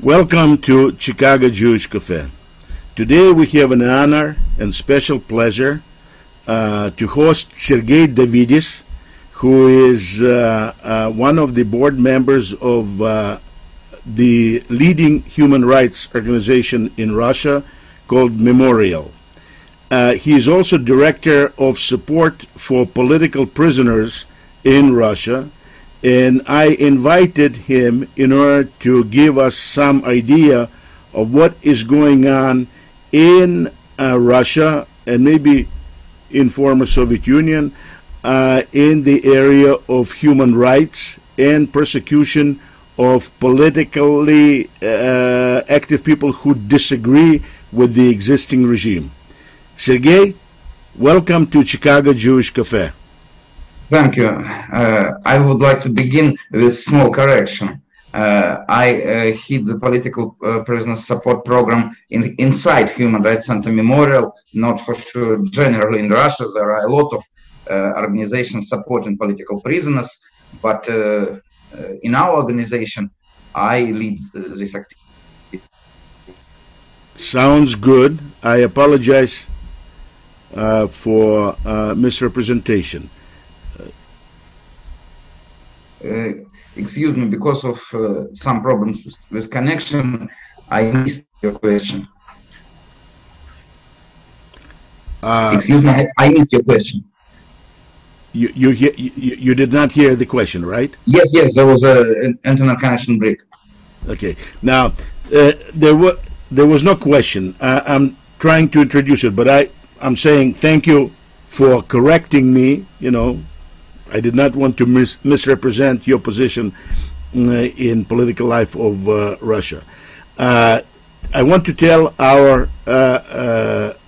Welcome to Chicago Jewish Cafe. Today we have an honor and special pleasure to host Sergey Davidis, who is one of the board members of the leading human rights organization in Russia called Memorial. He is also director of support for political prisoners in Russia, and I invited him in order to give us some idea of what is going on in Russia and maybe in former Soviet Union in the area of human rights and persecution of politically active people who disagree with the existing regime. Sergey, welcome to Chicago Jewish Cafe. Thank you. I would like to begin with a small correction. I head the political prisoner support program inside Human Rights Center Memorial, not for sure generally in Russia. There are a lot of organizations supporting political prisoners, but in our organization, I lead this activity. Sounds good. I apologize for misrepresentation. Excuse me, because of some problems with connection, I missed your question. Excuse me, I missed your question. You did not hear the question, right? Yes, there was an internet connection break. Okay. Now, there was no question. I'm trying to introduce it, but I'm saying thank you for correcting me. I did not want to misrepresent your position in political life of Russia. I want to tell our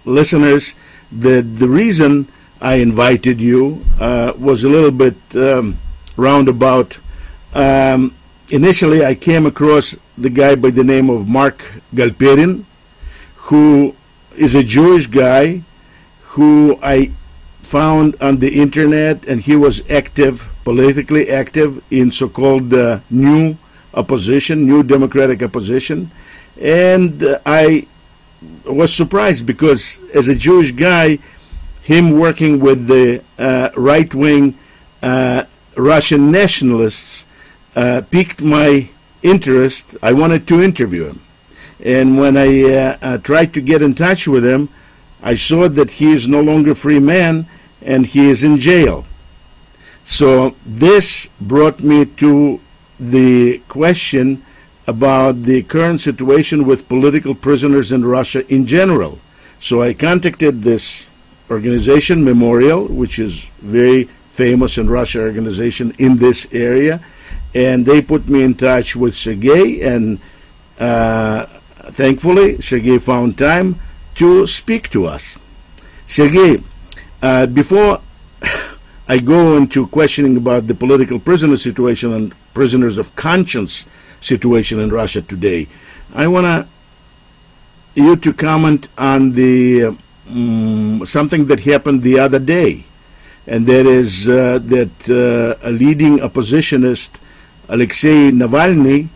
listeners that the reason I invited you was a little bit roundabout. Initially, I came across the guy by the name of Mark Galperin, who is a Jewish guy who I found on the internet, and he was politically active in so-called new opposition, new democratic opposition. And I was surprised because as a Jewish guy, him working with the right-wing Russian nationalists piqued my interest. I wanted to interview him. And when I tried to get in touch with him, I saw that he is no longer a free man and he is in jail. So this brought me to the question about the current situation with political prisoners in Russia in general. So I contacted this organization, Memorial, which is very famous in Russia organization in this area, and they put me in touch with Sergey, and thankfully Sergey found time to speak to us. Sergey, before I go into questioning about the political prisoner situation and prisoners of conscience situation in Russia today, I want you to comment on the something that happened the other day, and that is that a leading oppositionist, Alexei Navalny,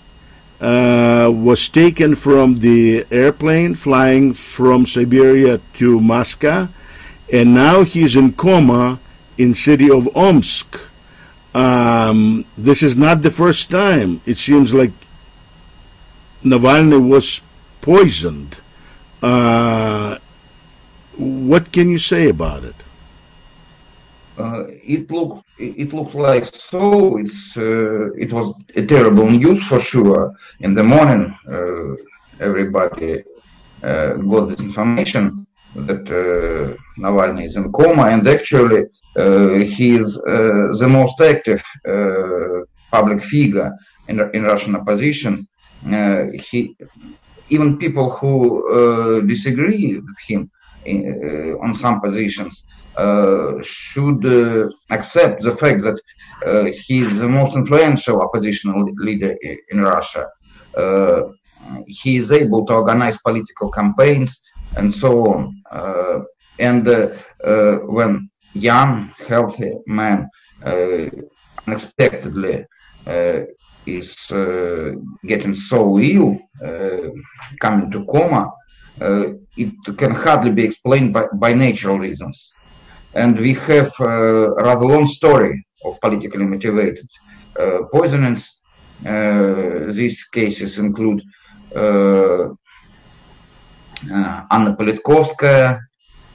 was taken from the airplane flying from Siberia to Moscow, and now he's in coma in city of Omsk. This is not the first time. It seems like Navalny was poisoned. What can you say about it? It looked like so. It was a terrible news for sure. In the morning, everybody got this information that Navalny is in coma, and actually he is the most active public figure in Russian opposition. Even people who disagree with him on some positions should accept the fact that he is the most influential oppositional leader in Russia. He is able to organize political campaigns and so on. And when young, healthy man unexpectedly is getting so ill, come into coma, it can hardly be explained by natural reasons. And we have a rather long story of politically motivated poisonings. These cases include Anna Politkovskaya,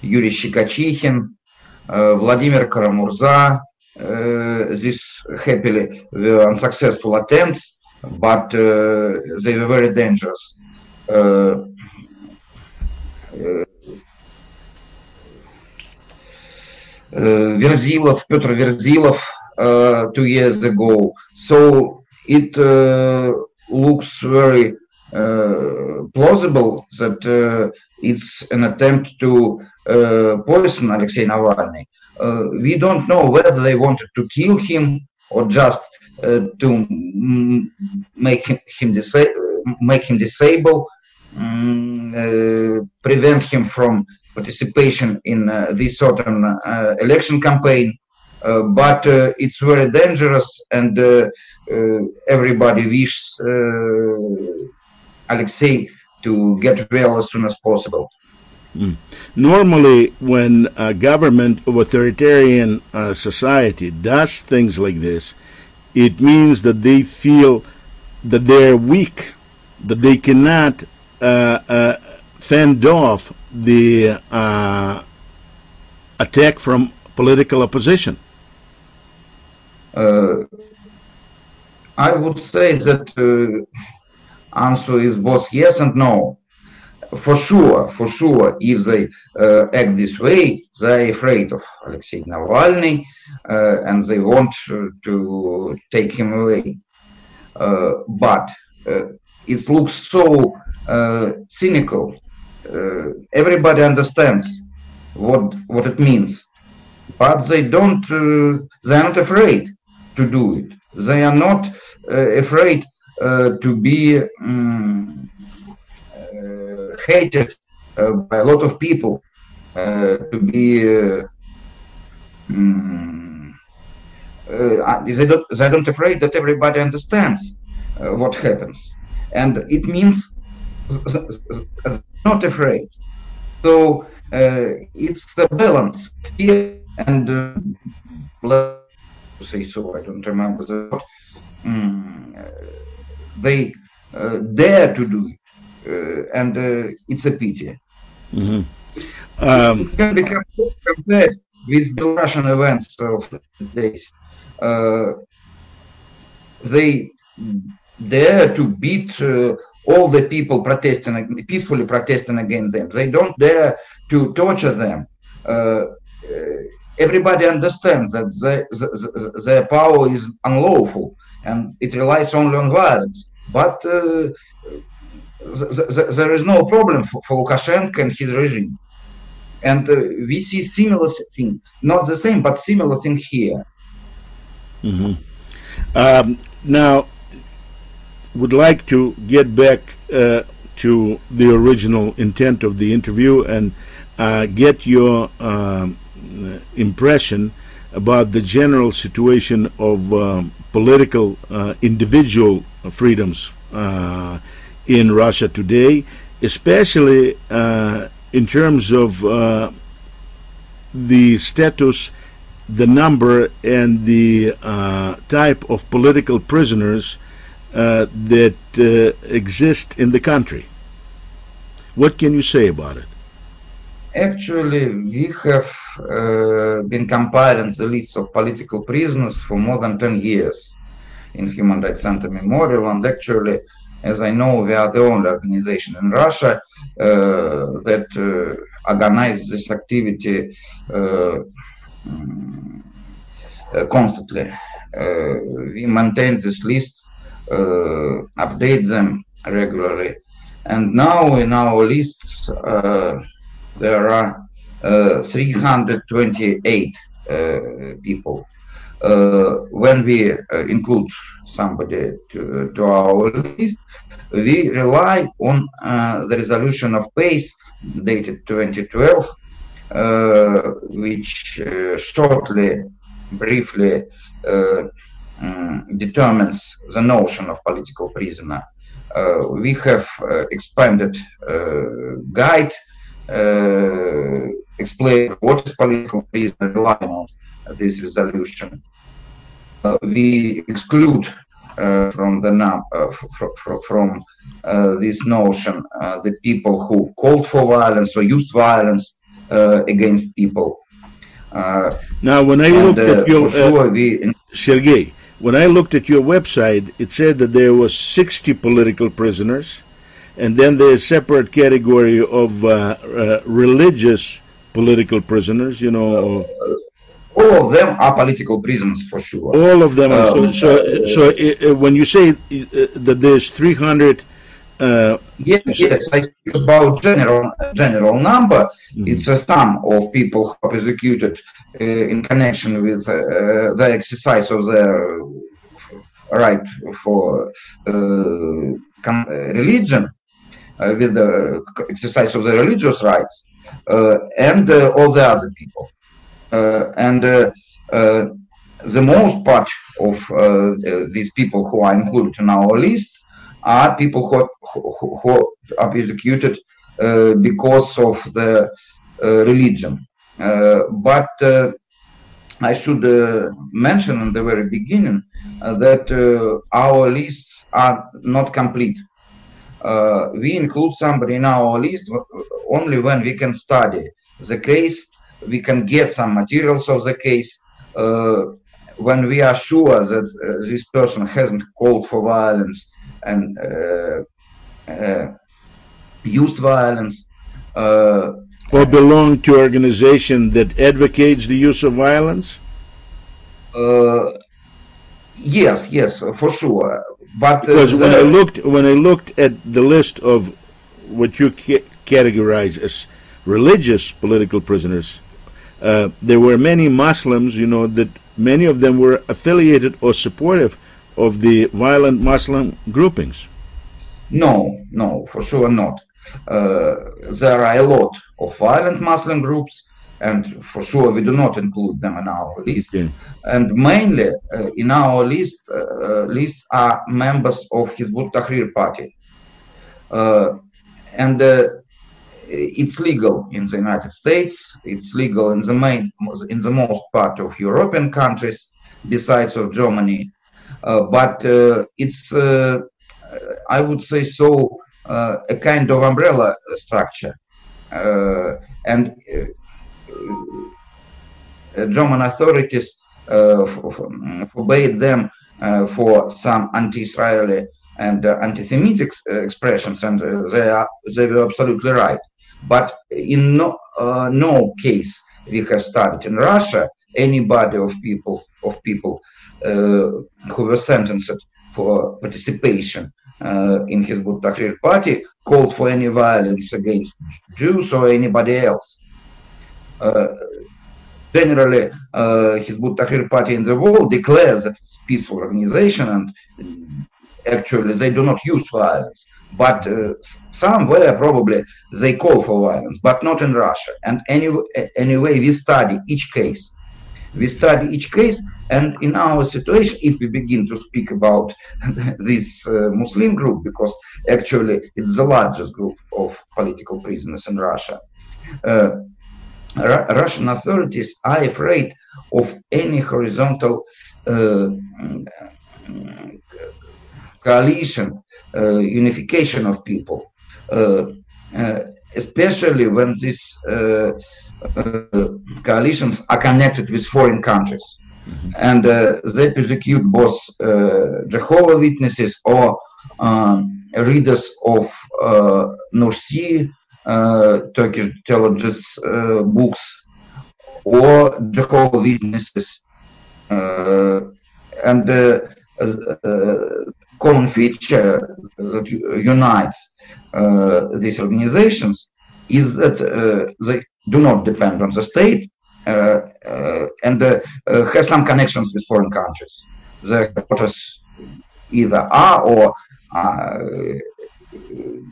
Yuri Shikaчихin, Vladimir Karamurza. These happily were unsuccessful attempts, but they were very dangerous. Petr Verzilov 2 years ago. So it looks very plausible that it's an attempt to poison Alexei Navalny. We don't know whether they wanted to kill him or just to make him disabled, prevent him from participation in this autumn election campaign. But it's very dangerous, and everybody wishes Alexei to get well as soon as possible. Normally, when a government of authoritarian society does things like this, it means that they feel that they're weak, that they cannot fend off the attack from political opposition. I would say that answer is both yes and no. For sure, if they act this way, they're afraid of Alexei Navalny and they want to take him away. But it looks so cynical. Everybody understands what it means, but they don't. They are not afraid to do it. They are not afraid to be hated by a lot of people, to be they don't afraid that everybody understands what happens, and it means not afraid. So it's a balance here, and let's say so. I don't remember the word. They dare to do it, and it's a pity. Mm-hmm. It can be compared with Belarusian events of the days. They dare to beat all the people protesting, peacefully protesting against them. They don't dare to torture them. Everybody understands that their power is unlawful and it relies only on violence. But there is no problem for Lukashenko and his regime. And we see similar thing, not the same, but similar thing here. Mm-hmm. Now, would like to get back to the original intent of the interview and get your impression about the general situation of political individual freedoms in Russia today, especially in terms of the status, the number, and the type of political prisoners that exist in the country. What can you say about it? Actually, we have been comparing the list of political prisoners for more than 10 years in Human Rights Center Memorial, and actually, as I know, we are the only organization in Russia that organizes this activity constantly. We maintain these lists, update them regularly, and now in our lists there are 328 people. When we include somebody to our list, we rely on the resolution of PACE dated 2012, which shortly, briefly determines the notion of political prisoner. We have expanded guide explain what is political reason relying on this resolution. We exclude from the from this notion the people who called for violence or used violence against people. Now, when I looked at your Sergey, when I looked at your website, it said that there was 60 political prisoners, and then there's a separate category of religious political prisoners. You know, all of them are political prisoners for sure. All of them. When you say that there's 300. Yes, I speak about general number. It's a sum of people who are persecuted in connection with the exercise of their right for religion, with the exercise of their religious rights, and all the other people. The most part of these people who are included in our list are people who are persecuted because of the religion. But I should mention in the very beginning that our lists are not complete. We include somebody in our list only when we can study the case, we can get some materials of the case, when we are sure that this person hasn't called for violence and used violence, or belong to an organization that advocates the use of violence. Yes, for sure. But because when I looked at the list of what you categorize as religious political prisoners, there were many Muslims, you know, that many of them were affiliated or supportive of the violent Muslim groupings. No, for sure not. There are a lot of violent Muslim groups, and for sure we do not include them in our list. Yeah. And mainly in our list are members of Hizbut Tahrir party. And it's legal in the United States, it's legal in the most part of European countries, besides of Germany. But it's, I would say so, a kind of umbrella structure. And German authorities forbade them for some anti-Israeli and anti-Semitic expressions, and they were absolutely right. But in no case we have studied in Russia anybody of people who were sentenced for participation in Hizbut Tahrir party called for any violence against Jews or anybody else. Generally, Hizbut Tahrir party in the world declares that it's a peaceful organization, and actually they do not use violence. But somewhere probably they call for violence, but not in Russia. And anyway, we study each case. And in our situation, if we begin to speak about this Muslim group, because actually it's the largest group of political prisoners in Russia, Russian authorities are afraid of any horizontal coalition, unification of people, especially when these coalitions are connected with foreign countries. And they persecute both Jehovah's Witnesses or readers of Nursi, Turkish intelligence books, or Jehovah's Witnesses. And common feature that unites these organizations is that they do not depend on the state and have some connections with foreign countries. The headquarters either are or are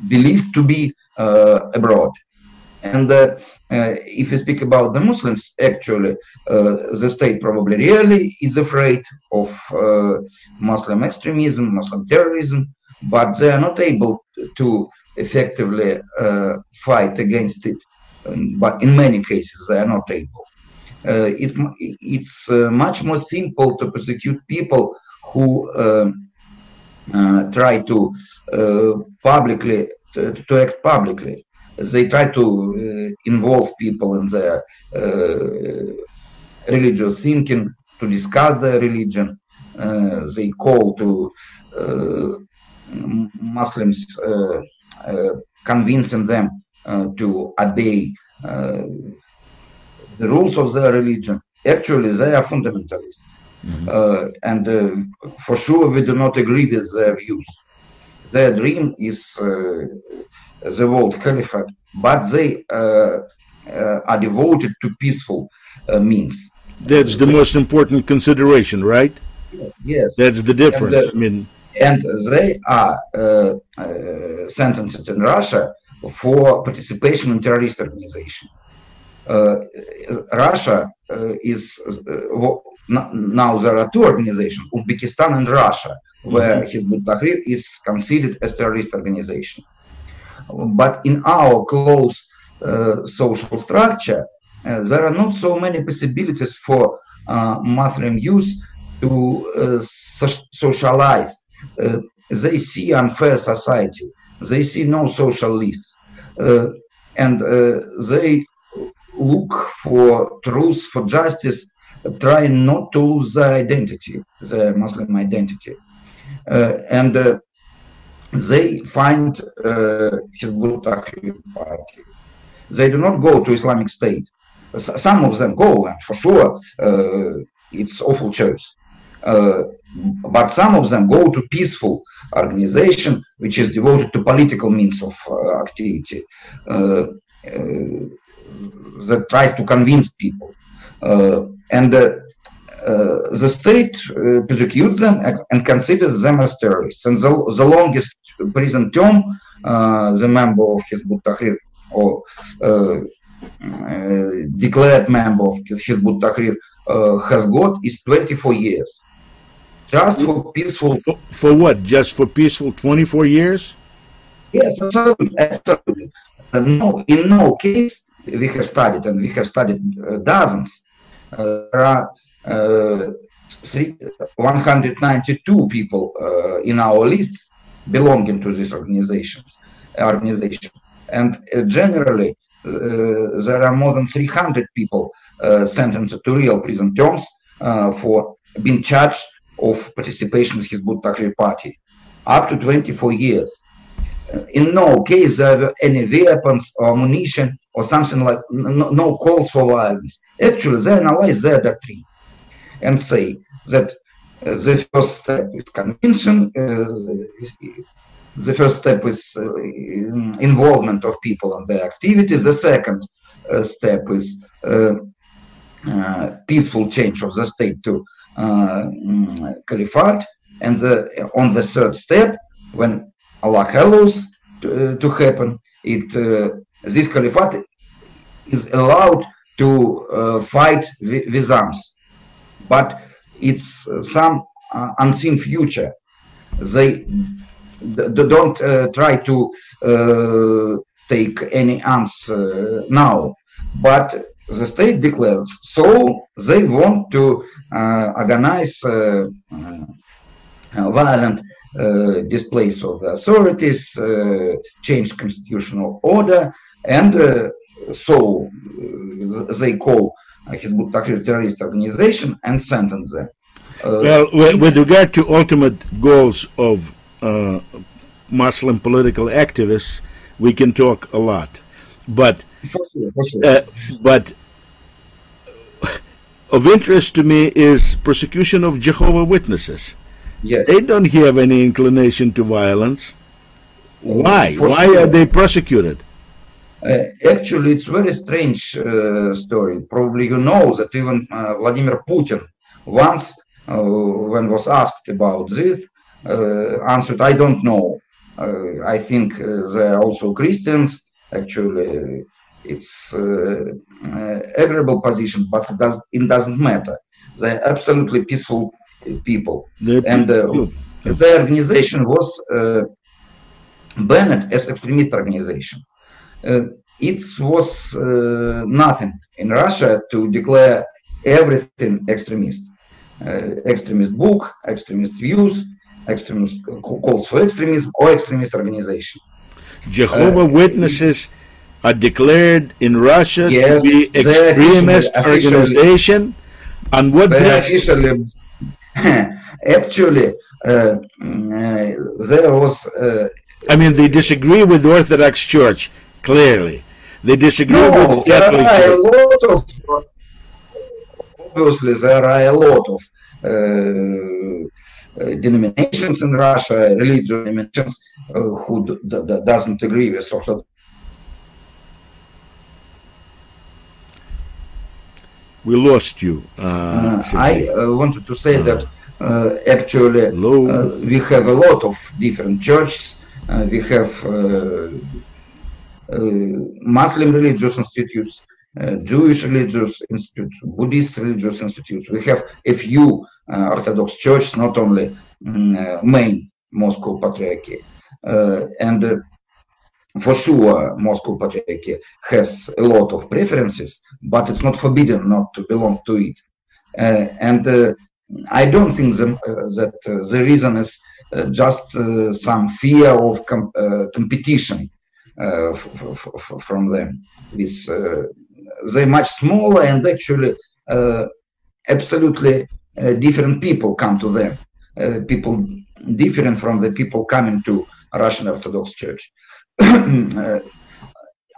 believed to be abroad. And if you speak about the Muslims, actually, the state probably really is afraid of Muslim extremism, Muslim terrorism, but they are not able to effectively fight against it. But in many cases, they are not able. It's much more simple to persecute people who try to publicly to act publicly. They try to involve people in their religious thinking, to discuss their religion. They call to Muslims, convincing them to obey the rules of their religion. Actually, they are fundamentalists. And for sure, we do not agree with their views. Their dream is the world caliphate, but they are devoted to peaceful means. That's the most important consideration, right? Yes. That's the difference. And they are sentenced in Russia for participation in terrorist organization. Russia is now there are two organizations, Uzbekistan and Russia, where Hizb ut-Tahrir is considered as terrorist organization. But in our close social structure, there are not so many possibilities for Muslim youth to socialize. They see unfair society. They see no social lives. And they look for truth, for justice, trying not to lose their identity, their Muslim identity. And they find Hizb ut-Tahrir party. They do not go to Islamic State. Some of them go, and for sure, it's awful choice. But some of them go to peaceful organization, which is devoted to political means of activity, that tries to convince people. And the state persecutes them and considers them as terrorists. And the longest prison term the member of Hizb ut-Tahrir or declared member of Hizb ut-Tahrir has got is 24 years. Just for peaceful... For what? Just for peaceful 24 years? Yes, absolutely. No, in no case we have studied, and we have studied dozens. There are 192 people in our lists belonging to this organization. And generally, there are more than 300 people sentenced to real prison terms for being charged of participation in Hizb ut-Tahrir party, up to 24 years. In no case there were any weapons or ammunition or something like, no calls for violence. Actually, they analyze their doctrine and say that the first step is conviction, the first step is involvement of people in their activities, the second step is peaceful change of the state to caliphate, and on the third step, when Allah allows to happen, this caliphate is allowed to fight with arms, but it's some unseen future. They don't try to take any arms now, but the state declares so. They want to organize violent displays of the authorities, change constitutional order, and so they call Hizb ut-Tahrir terrorist organization and sentence them. Well, with regard to ultimate goals of Muslim political activists, we can talk a lot, but for sure. But of interest to me is persecution of Jehovah's Witnesses. Yes. They don't have any inclination to violence. Why? Why are they persecuted? Actually, it's a very strange story. Probably you know that even Vladimir Putin once, when was asked about this, answered, "I don't know. I think they are also Christians." Actually, it's agreeable position, but it doesn't matter. They're absolutely peaceful people. the organization was banned as extremist organization. It was nothing in Russia to declare everything extremist. Extremist book, extremist views, extremist calls for extremism, or extremist organization. Jehovah Witnesses are declared in Russia Yes, to be extremist organization. On what basis? Actually, there was. I mean, they disagree with the Orthodox Church, clearly. They disagree with the Catholic Church. Obviously, there are a lot of denominations in Russia, religious denominations, who doesn't agree with Orthodox. We lost you. I wanted to say that actually we have a lot of different churches. We have Muslim religious institutes, Jewish religious institutes, Buddhist religious institutes. We have a few Orthodox churches, not only main Moscow Patriarchy. And for sure, Moscow Patriarchy has a lot of preferences, but it's not forbidden not to belong to it. And I don't think that the reason is just some fear of competition from them. They're much smaller, and actually absolutely different people come to them. People different from the people coming to Russian Orthodox Church.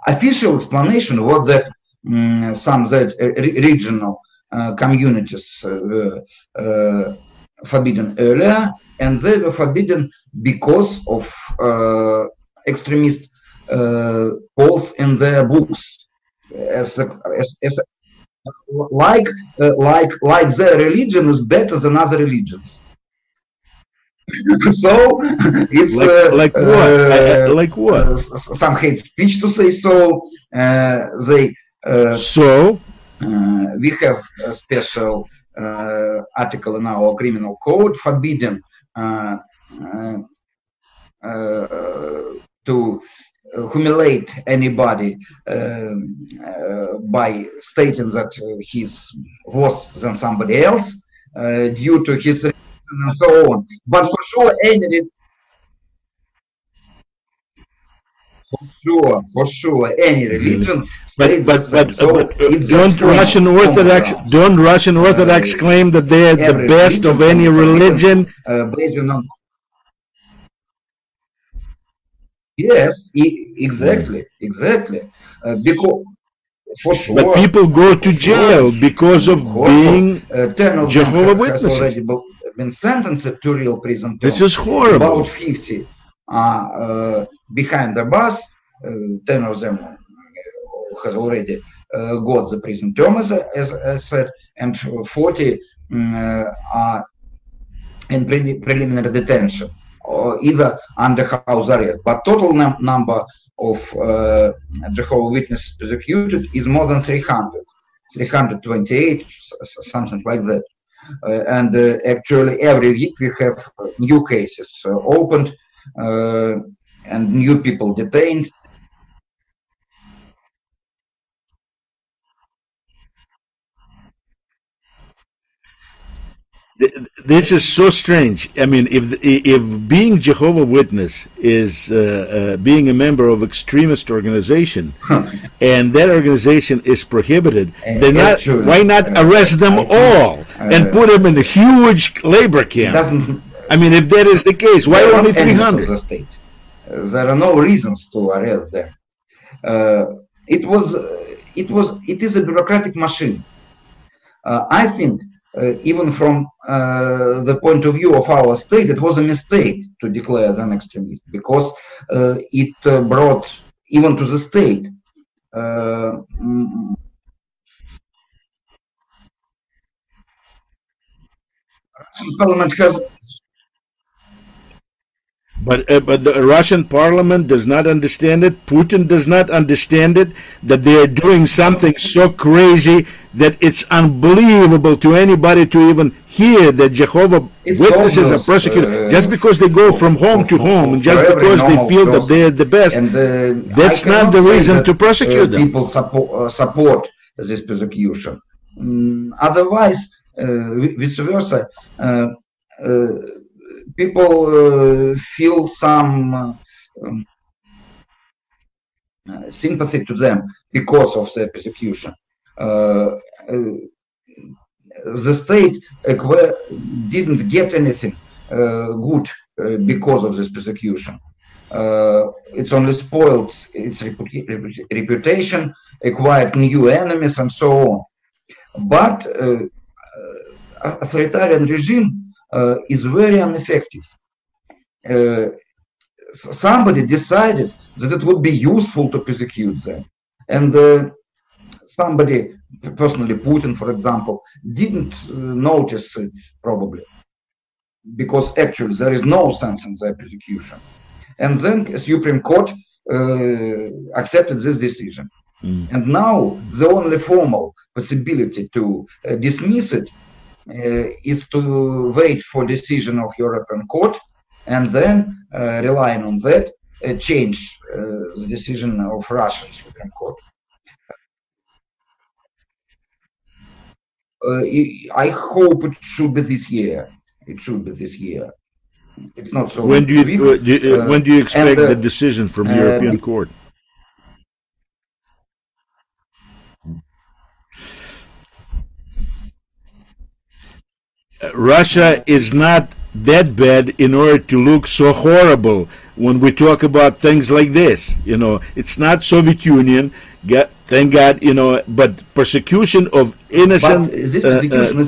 Official explanation was that some regional communities were forbidden earlier, and they were forbidden because of extremist calls in their books, like their religion is better than other religions. So it's like what? Like what? Some hate speech to say so. We have a special article in our criminal code forbidding to humiliate anybody by stating that he's worse than somebody else due to his religion and so on. But for sure, any religion states but don't Russian Orthodox claim that they're the best of any religion? Based on yes, exactly. Because for sure, but people go to jail because of being Jehovah Witnesses. Already been sentenced to real prison terms. This is horrible. About 50 are behind the bars. 10 of them has already got the prison term, as I said, and 40 are in preliminary detention, or either under house arrest. But total number of Jehovah's Witnesses executed is more than 300, 328, something like that. And actually every week we have new cases opened and new people detained. This is so strange. I mean, if being Jehovah Witness is being a member of extremist organization, and that organization is prohibited, then why not arrest them all and put them in a huge labor camp? I mean, if that is the case, why only 300? The state. There are no reasons to arrest them. It is a bureaucratic machine. I think. Even from the point of view of our state, it was a mistake to declare them extremists, because it brought even to the state Parliament has But the Russian parliament does not understand it. Putin does not understand it. That they are doing something so crazy that it's unbelievable to anybody to even hear that Jehovah Witnesses are persecuted just because they go from home to home and just because they feel that they're the best. That's not the reason to persecute them. People support this persecution. Otherwise, vice versa. People feel some sympathy to them because of their persecution. The state didn't get anything good because of this persecution. It's only spoiled its reputation, acquired new enemies, and so on. But authoritarian regime is very ineffective. Somebody decided that it would be useful to persecute them, and somebody, personally Putin, for example, didn't notice it probably, because actually there is no sense in their persecution. And then Supreme Court accepted this decision. And now the only formal possibility to dismiss it is to wait for decision of European Court, and then relying on that, change the decision of Russian Supreme Court. I hope it should be this year. It should be this year. It's not so. When do you expect the decision from European Court? Russia is not that bad in order to look so horrible when we talk about things like this. You know, it's not Soviet Union, thank God, you know, but persecution of innocent,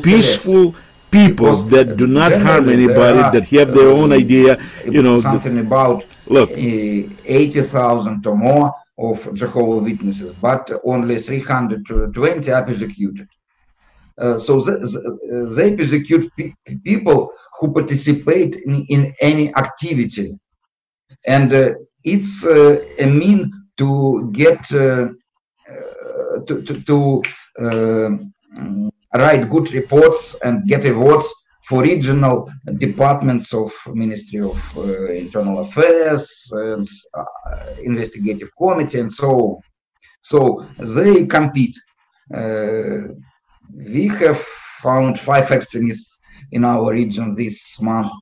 peaceful people that do not harm anybody, that have their own idea, you know. Something about, look, 80,000 or more of Jehovah's Witnesses, but only 320 are persecuted. So they persecute people who participate in any activity, and it's a mean to get to write good reports and get awards for regional departments of Ministry of Internal Affairs, and Investigative Committee, and so on. So they compete. We have found 5 extremists in our region this month.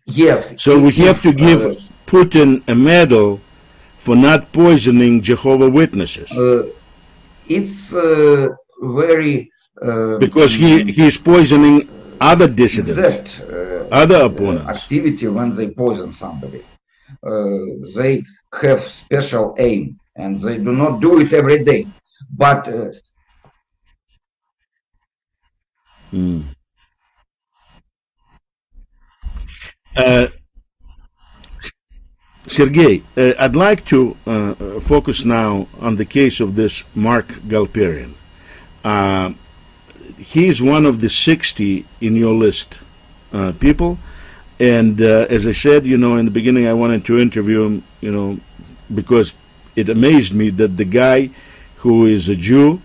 Yes. So we have to give Putin a medal for not poisoning Jehovah's Witnesses. It's very... because he's poisoning other dissidents, other opponents. Activity when they poison somebody. They have special aim, and they do not do it every day. But Sergey, I'd like to focus now on the case of this Mark Galperian. He's one of the 60 in your list, people. And as I said, you know, in the beginning, I wanted to interview him, you know, because it amazed me that the guy who is a Jew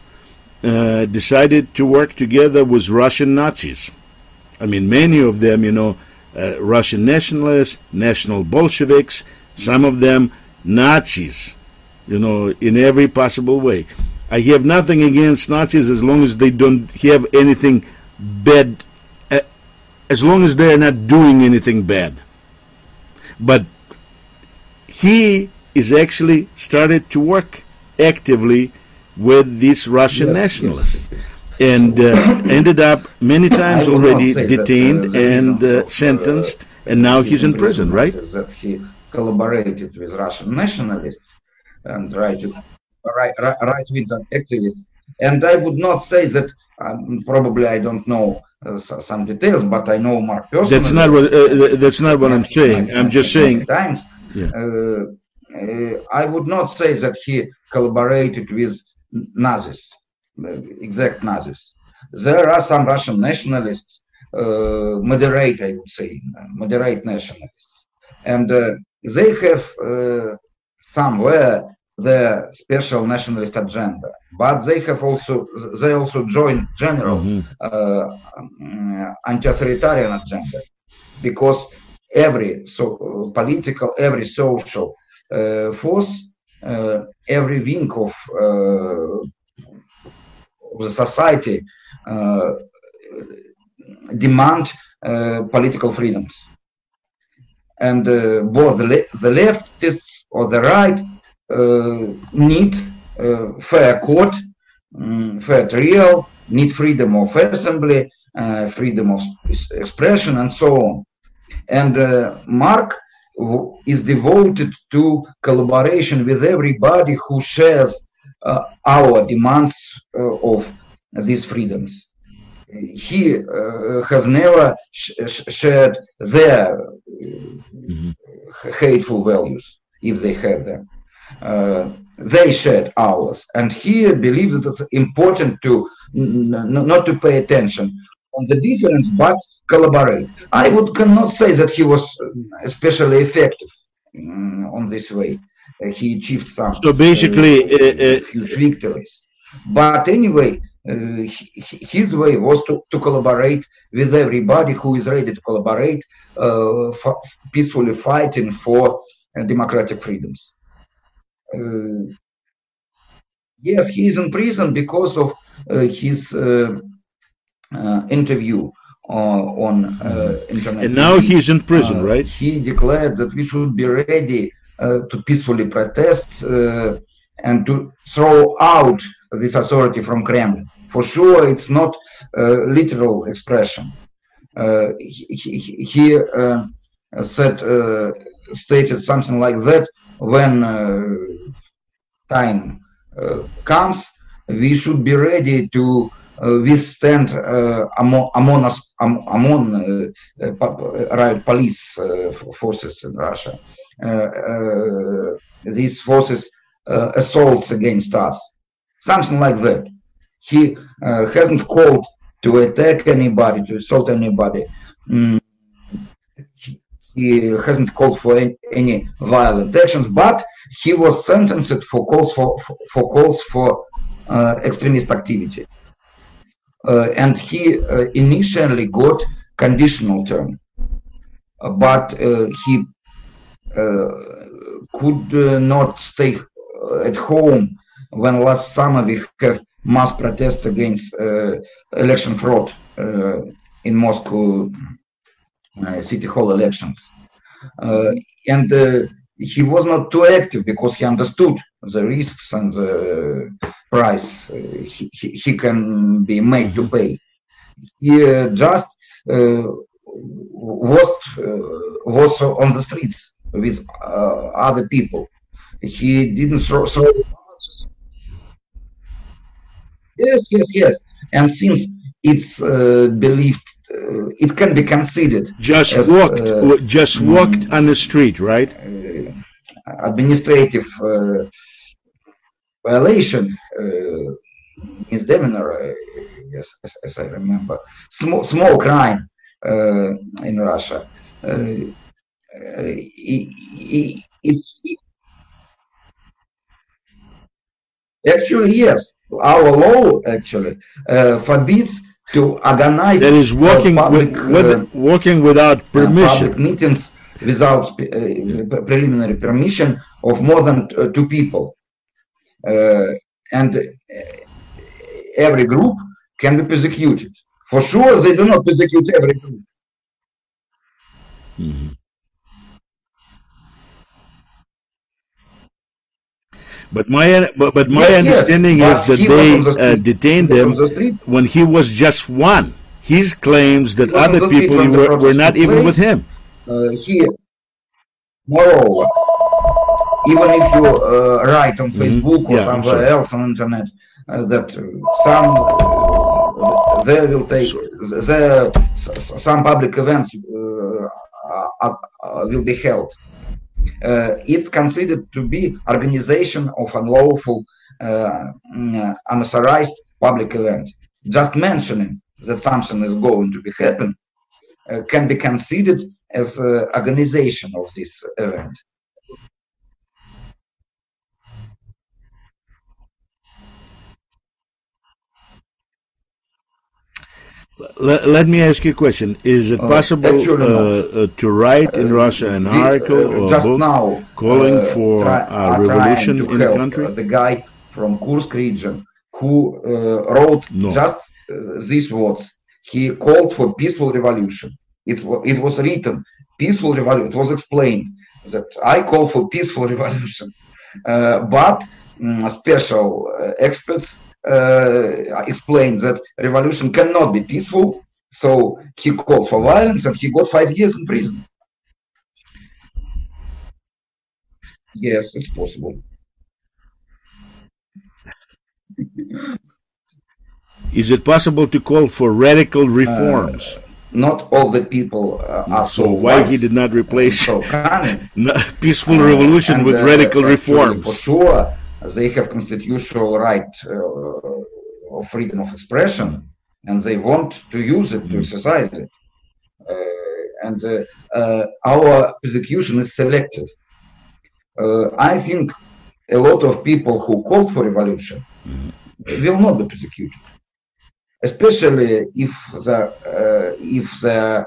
decided to work together with Russian Nazis. I mean, many of them, you know, Russian nationalists, national Bolsheviks, some of them Nazis, you know, in every possible way. I have nothing against Nazis as long as they don't have anything bad, as long as they're not doing anything bad. But he is actually started to work actively with these Russian nationalists, and ended up many times already detained and sentenced, and now he's in prison, right? That he collaborated with Russian nationalists and right-wing activists. And I would not say that, probably I don't know some details, but I know Mark personally. That's not what I'm saying. I'm just saying. Times, I would not say that he collaborated with Nazis. exact Nazis. There are some Russian nationalists, moderate, I would say, moderate nationalists, and they have somewhere their special nationalist agenda, but they also join general anti-authoritarian agenda, because every political, every social force, every wing of the society demand political freedoms, and both the leftists or the right need fair court, fair trial, need freedom of assembly, freedom of expression, and so on. And Mark is devoted to collaboration with everybody who shares our demands of these freedoms. He has never shared their hateful values, if they have them. They shared ours, and he believes that it's important to not to pay attention on the difference, but collaborate. I cannot say that he was especially effective on this way. He achieved some So basically, huge victories. But anyway, his way was to collaborate with everybody who is ready to collaborate, peacefully fighting for democratic freedoms. Yes, he is in prison because of his interview on internet. And now he's in prison, right? He declared that we should be ready to peacefully protest and to throw out this authority from Kremlin. For sure, it's not a literal expression. He stated something like that: when time comes, we should be ready to withstand among riot police forces in Russia. These forces assaults against us, something like that. He hasn't called to attack anybody, to assault anybody. He hasn't called for any violent actions, but he was sentenced for calls for extremist activity. And he initially got conditional term, but he could not stay at home when last summer we have mass protests against election fraud in Moscow city hall elections. And he was not too active because he understood the risks and the price he can be made to pay. He just was on the streets with other people. He didn't throw Yes. And since it's believed, it can be considered just walked on the street, right? Administrative violation, misdemeanor, yes, as I remember, small crime in Russia. It's actually, yes. Our law actually forbids to organize that is walking walking without permission, public meetings without preliminary permission of more than 2 people, and every group can be persecuted. For sure, they do not persecute every group. But my understanding is that they detained him when he was just one. He claims that other people were not even with him. Moreover, even if you write on Facebook or somewhere else on internet that there will take some public events will be held. It's considered to be organization of unlawful, unauthorized public event. Just mentioning that something is going to be happen can be considered as organization of this event. Let me ask you a question. Is it possible to write in Russia an article or a book now, calling for a revolution in the country? The guy from Kursk region who wrote just these words. He called for peaceful revolution. It was written, peaceful revolution. It was explained that I call for peaceful revolution. But special experts explained that revolution cannot be peaceful. So he called for violence and he got 5 years in prison. Yes, it's possible. Is it possible to call for radical reforms? Not all the people are so why wise, he did not replace so cunning. peaceful revolution with radical reforms? For sure, they have constitutional right of freedom of expression, and they want to use it, to exercise it. And our persecution is selective. I think a lot of people who call for revolution will not be persecuted, especially if they're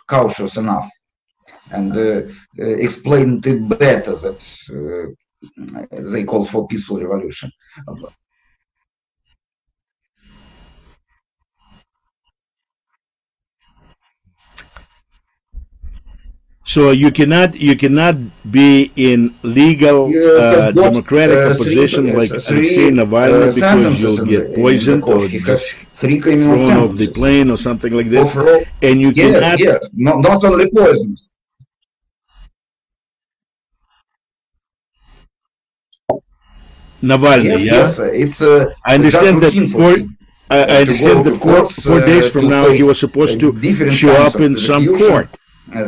cautious enough and explained it better that they call for peaceful revolution. So you cannot be in legal democratic opposition like Alexei Navalny because you'll get poisoned or just thrown off the plane or something like this. And you cannot. Yes, not only poisoned. Navalny, yes, it's. I understand that. I understand that 4 days from now he was supposed to show up in some court.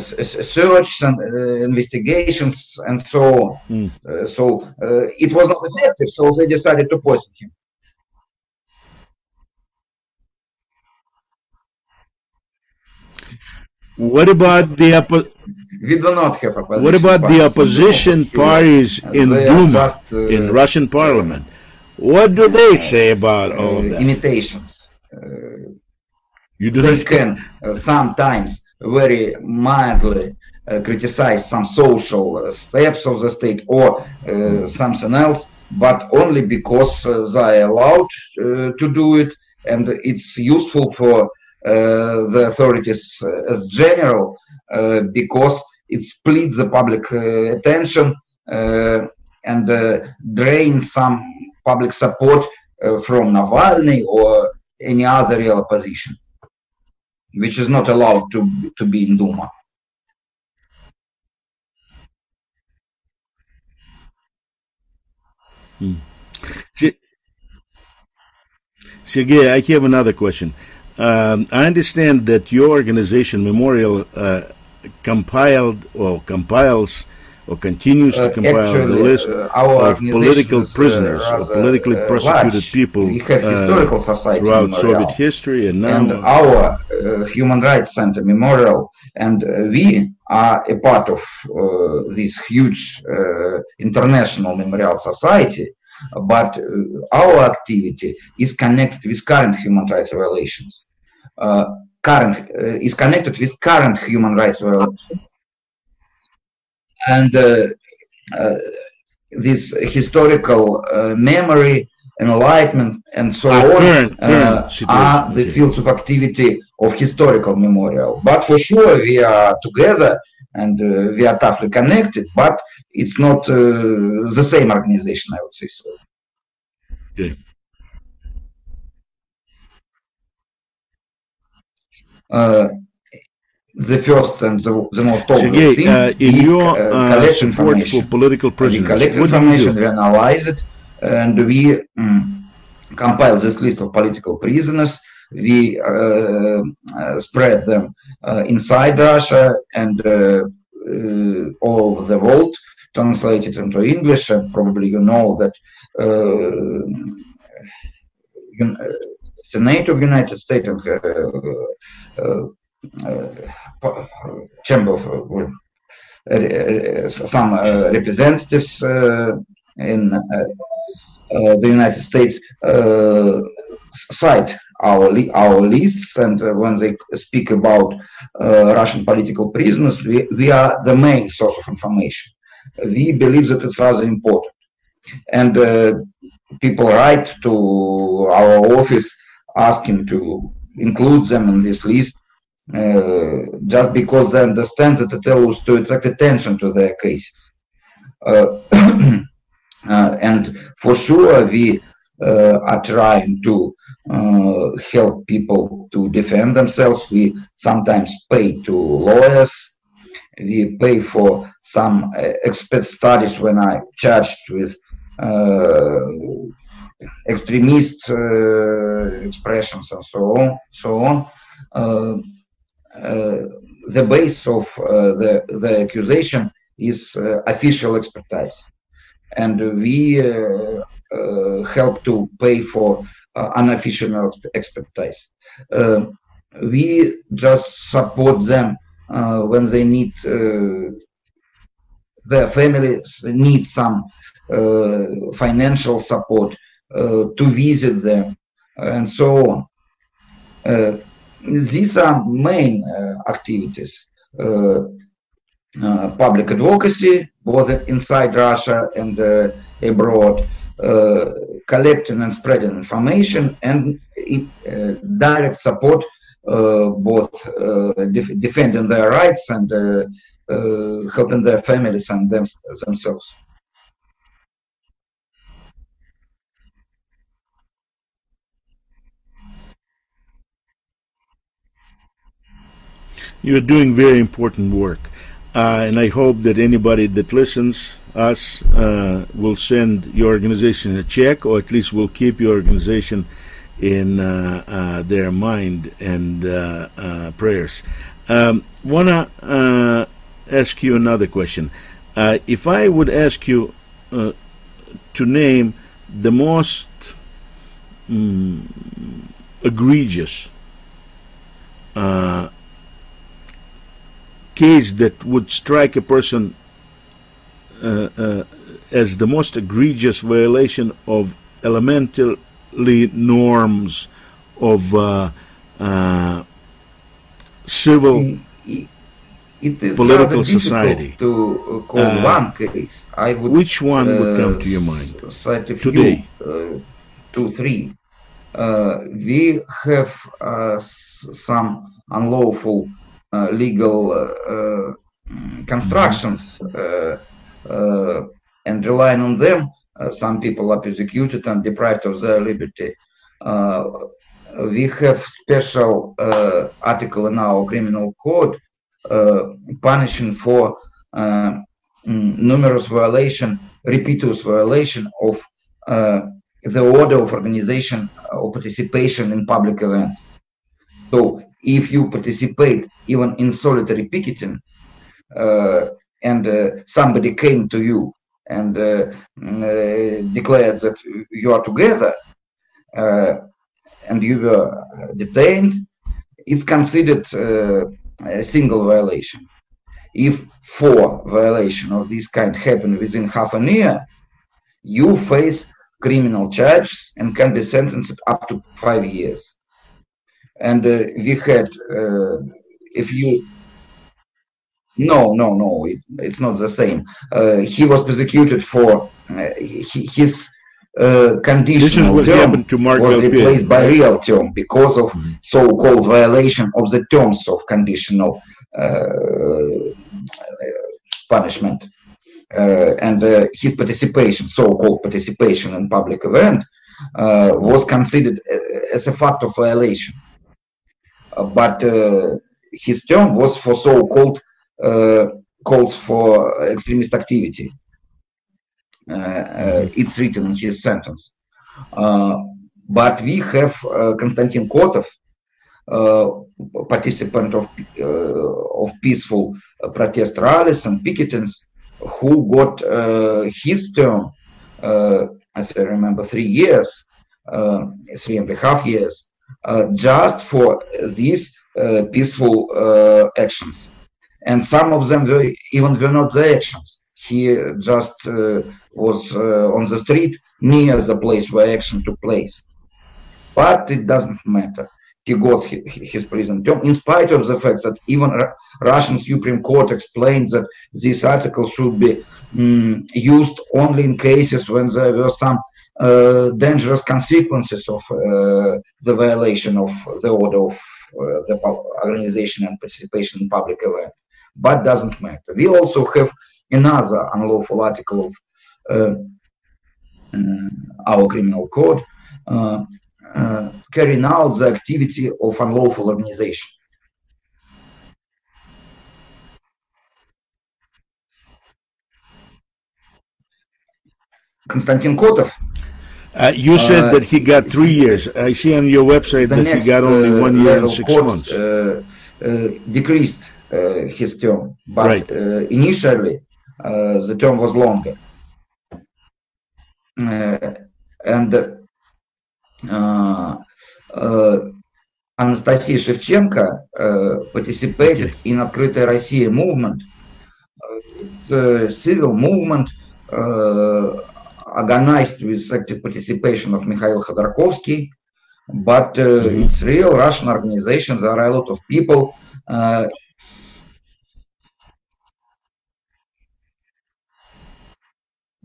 Search and investigations and so on. So it was not effective, so they decided to poison him. What about the we do not have opposition. What about the opposition parties in Duma, in Russian parliament? What do they say about all of that? Imitations. They can sometimes very mildly criticize some social steps of the state or something else, but only because they are allowed to do it, and it's useful for the authorities as general because it splits the public attention and drains some public support from Navalny or any other real opposition, which is not allowed to be in Duma. Sergey, I have another question. I understand that your organization, Memorial, compiled or compiles or continues to compile the list of political prisoners or politically prosecuted people throughout Soviet history and now. And our Human Rights Center, Memorial, and we are a part of this huge international memorial society, but our activity is connected with current human rights violations. Is connected with current human rights violations. And this historical memory, enlightenment, and so on are the fields of activity of historical memorial. But for sure, we are together and we are toughly connected, but it's not the same organization, I would say so. Okay. The first and the most Sergey, obvious thing in your support for political prisoners, we collect information, we analyze it, and we compile this list of political prisoners. We spread them inside Russia and all over the world, translated into English. And probably you know that Senate of United States and Chamber of some representatives in the United States cite our lists, and when they speak about Russian political prisoners, we are the main source of information. We believe that it's rather important, and people write to our office asking to include them in this list just because they understand that it allows to attract attention to their cases. And for sure, we are trying to help people to defend themselves. We sometimes pay to lawyers. We pay for some expert studies when I'm charged with extremist expressions and so on. The base of the accusation is official expertise, and we help to pay for unofficial expertise. We just support them when they need, their families need some financial support to visit them, and so on. These are main activities. Public advocacy, both inside Russia and abroad, collecting and spreading information, and direct support, both defending their rights and helping their families and themselves. You're doing very important work, and I hope that anybody that listens us will send your organization a check, or at least will keep your organization in their mind and prayers. Wanna ask you another question. If I would ask you to name the most egregious case that would strike a person as the most egregious violation of elementary norms of civil it is political society, to call one case. I would, which one would come to your mind cite a few, today? 2, 3. We have some unlawful legal constructions, and relying on them, some people are persecuted and deprived of their liberty. We have special article in our criminal code punishing for numerous violation, repeated violation of the order of organization or participation in public event. So if you participate even in solitary picketing, and somebody came to you and declared that you are together, and you were detained, it's considered a single violation. If 4 violations of this kind happen within half a year, you face criminal charges and can be sentenced up to 5 years. And we had, if you, no, it's not the same. He was persecuted for his conditional term was replaced by real term because of so-called violation of the terms of conditional punishment. And his participation, so-called participation in public event, was considered as a fact of violation. But his term was for so-called calls for extremist activity. It's written in his sentence. But we have Konstantin Kotov, participant of peaceful protest rallies and picketings, who got his term, as I remember, 3 years, 3.5 years, just for these peaceful actions. And some of them were not the actions. He just was on the street near the place where action took place. But it doesn't matter. He got his prison term, in spite of the fact that even Russian Supreme Court explained that this article should be used only in cases when there were some dangerous consequences of the violation of the order of the organization and participation in public event. But doesn't matter. We also have another unlawful article of our criminal code, carrying out the activity of unlawful organization. Konstantin Kotov. You said that he got 3 years. I see on your website that he got only 1 year and 6 months. Decreased his term, but right. Initially the term was longer. And Anastasia Shevchenko participated in Открытая Россия movement, the civil movement organized with active participation of Mikhail Khodorkovsky, but it's real Russian organization. There are a lot of people.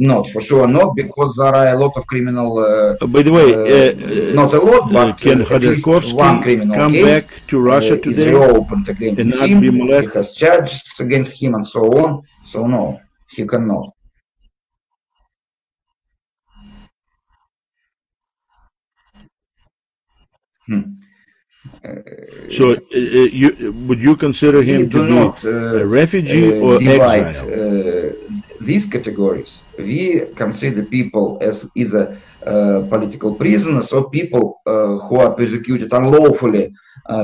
Not, for sure not, because there are a lot of criminal... by the way, not a lot, but can Khodorkovsky one criminal come case back to Russia today is reopened against and not him. be molested? He has charges against him and so on. So no, he cannot. So, would you consider him to be a refugee or exile? These categories, we consider people as either political prisoners or people who are persecuted unlawfully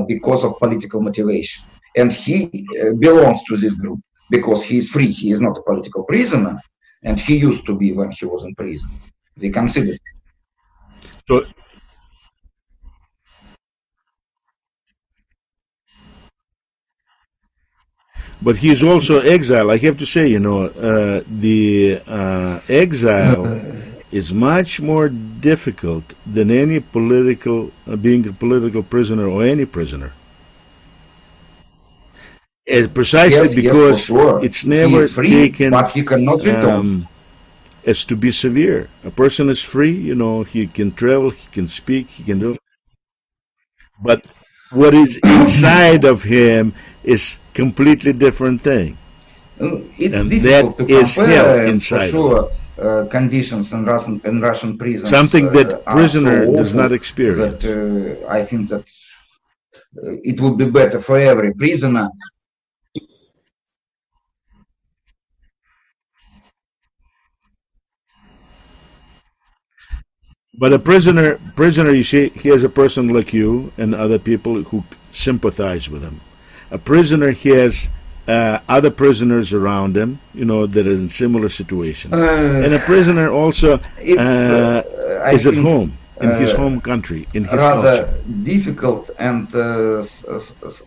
because of political motivation. And he belongs to this group because he is free. He is not a political prisoner, and he used to be when he was in prison. We consider it. So, but he is also exile. I have to say, the exile is much more difficult than any being a political prisoner or any prisoner. Precisely because sure. It's never free, taken but he cannot return. As to be severe. A person is free, he can travel, he can speak, he can do. But what is inside of him is completely different thing. It's and difficult that to is compare, hell inside. For sure, conditions in Russian prisons. Something that prisoner so does not awful experience. That, I think that it would be better for every prisoner. But a prisoner, you see, he has a person like you and other people who sympathize with him. A prisoner, he has other prisoners around him, that are in similar situation. And a prisoner also is at home, in his home country, in his rather culture. Difficult and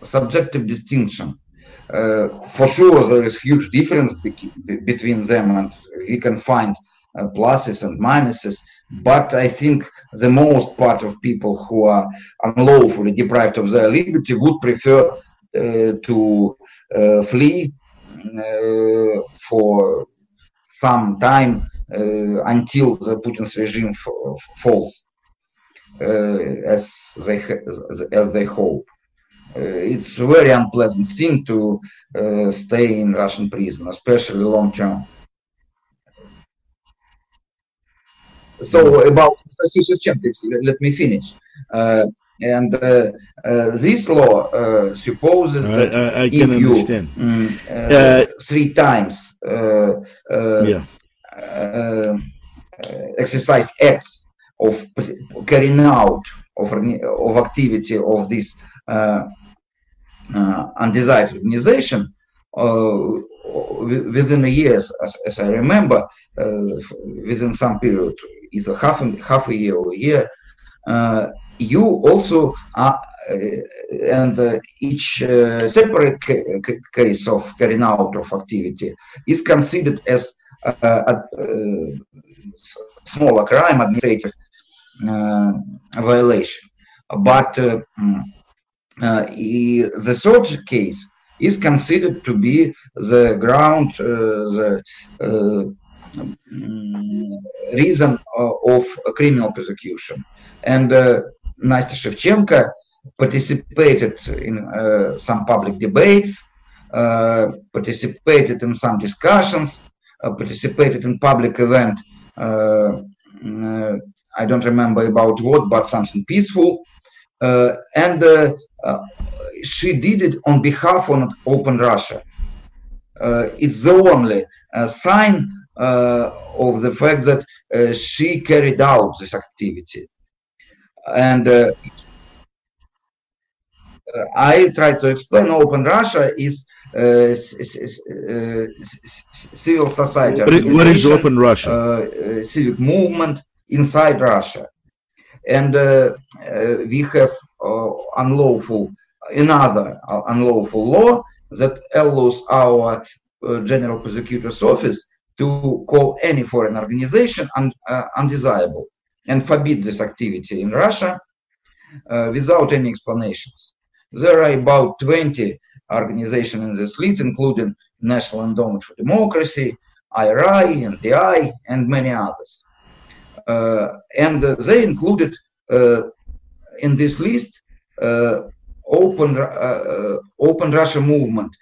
subjective distinction. For sure, there is huge difference between them, and we can find pluses and minuses. But I think the most part of people who are unlawfully deprived of their liberty would prefer to flee for some time until the Putin's regime falls, as they hope. It's a very unpleasant thing to stay in Russian prison, especially long term. So about Anastasia Shevchenko, let me finish. And this law supposes that I can understand. 3 times exercise acts of carrying out of activity of this undesired organization within a year, as I remember, within some period, either half a year or a year, you also and each separate case of carrying out of activity is considered as a smaller crime, administrative violation. But the third case is considered to be the ground, the reason of criminal prosecution. And Nastya Shevchenko participated in some public debates, participated in some discussions, participated in public event. I don't remember about what, but something peaceful. And she did it on behalf of Open Russia. It's the only sign of the fact that she carried out this activity. And I try to explain Open Russia is civil society. What is Open Russia? Civic movement inside Russia. And we have another unlawful law that allows our General Prosecutor's Office to call any foreign organization undesirable and forbid this activity in Russia without any explanations. There are about 20 organizations in this list, including National Endowment for Democracy, IRI, NDI, and many others. And they included in this list Open Russia movement.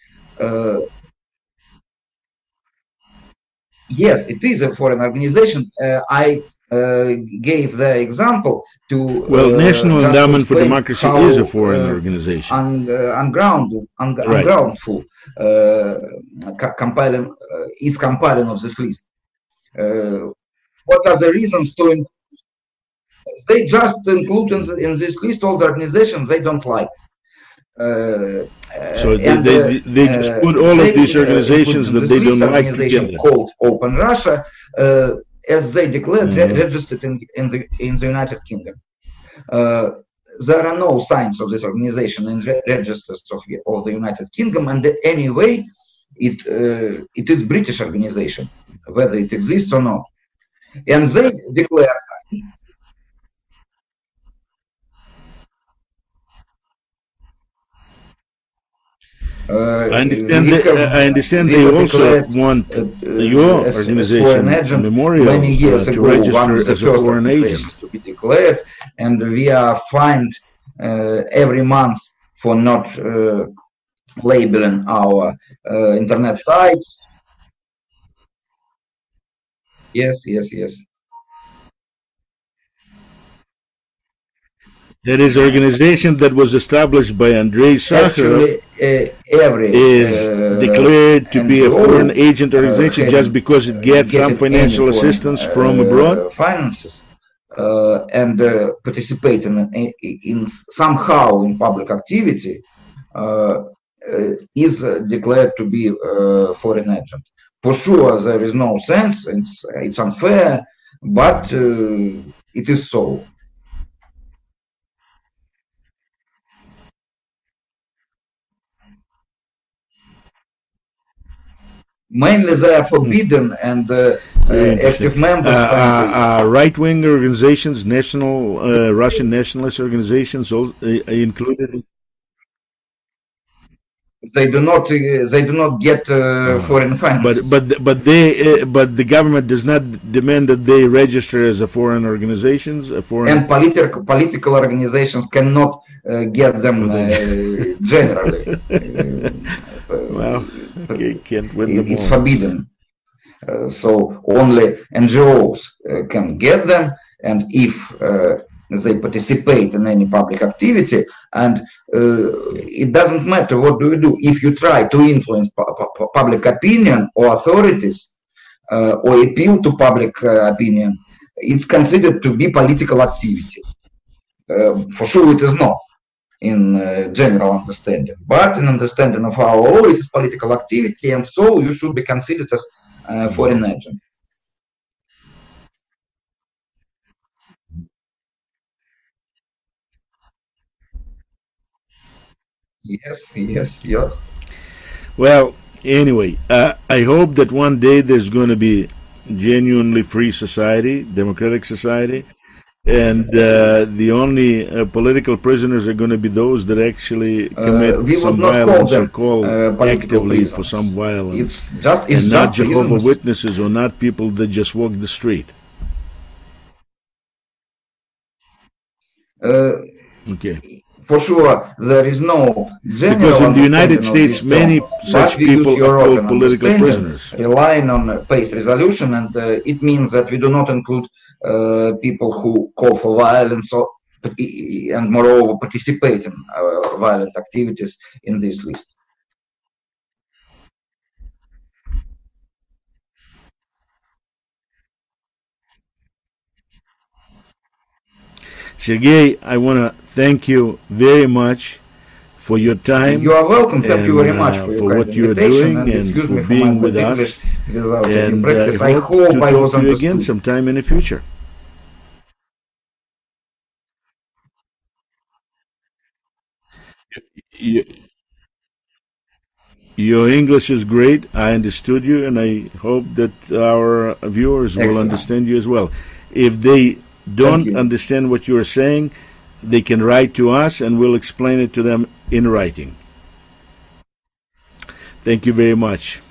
Yes, it is a foreign organization. I gave the example to National Endowment for Democracy is a foreign organization. Ungroundful compiling of this list. What are the reasons to? They just include in this list all the organizations they don't like. So they just put all of these organizations that they don't like together. Called Open Russia, as they declared, registered in the United Kingdom. There are no signs of this organization in registers of the United Kingdom, and anyway, it is British organization, whether it exists or not. And they declare. I understand they also want your organization, Memorial, to register as a foreign agent. To be declared, and we are fined every month for not labeling our internet sites. Yes. That is an organization that was established by Andrei Sakharov. Is declared to be a foreign agent organization just because it gets some financial assistance from abroad? Finances and participate in somehow in public activity is declared to be a foreign agent. For sure, there is no sense. It's unfair, but it is so. Mainly they are forbidden, and active members right-wing organizations, Russian nationalist organizations included. They do not get foreign finance. But the government does not demand that they register as a foreign organizations. And political organizations cannot get them generally. Well, okay, can't win them it's all. Forbidden. So only NGOs can get them, and if they participate in any public activity, and it doesn't matter what do you do. If you try to influence public opinion or authorities or appeal to public opinion, it's considered to be political activity. For sure it is not in general understanding, but in understanding of our law it is political activity, and so you should be considered as a foreign agent. Yes, yes, yes. Well, anyway, I hope that one day there's going to be genuinely free society, democratic society, and the only political prisoners are going to be those that actually commit We would some not call violence or them call political actively for some prisons. violence, It's and not just Jehovah prisons. Witnesses or not people that just walk the street. Uh, Okay. for sure, there is no Because general in the United understanding of States, this term, many but such we use people are called European political understanding, prisoners. relying on PACE resolution, and it means that we do not include people who call for violence or, and moreover participate in violent activities in this list. Sergey, I want to thank you very much for your You time are welcome. Thank you and very much for your for kind what you are invitation, doing and and excuse for me for my being with bad English us. without any And I practice. I hope hope to I talk was to you again understood. sometime in the future. You, your English is great. I understood you, and I hope that our viewers will Excellent. understand you as well. If they Thank don't you. understand what you are saying, they can write to us and we'll explain it to them in writing. Thank you very much.